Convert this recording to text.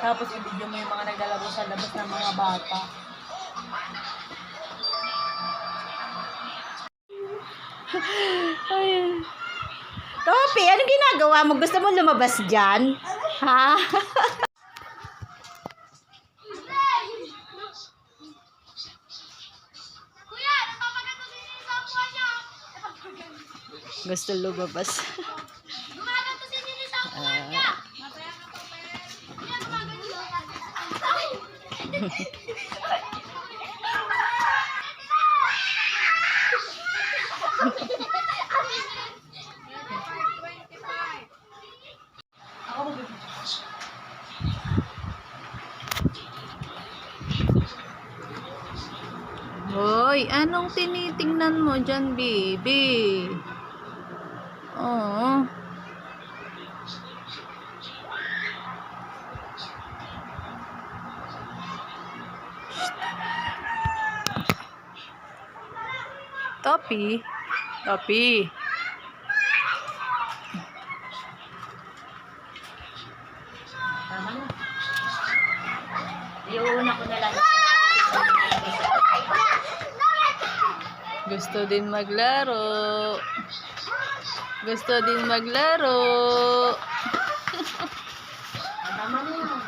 Tapos i-video mo yung mga naglalaro sa labas ng mga bata. Ay. Topi, anong ginagawa mo? Gusto mo lumabas dyan? Ha? Gusto lumabas. Hoy, anong tinitingnan mo dyan, baby? Oo. Topi. Topi. Tama na. Iuuna ko na lang. Gusto din maglaro. Gusto din maglaro. Tama na.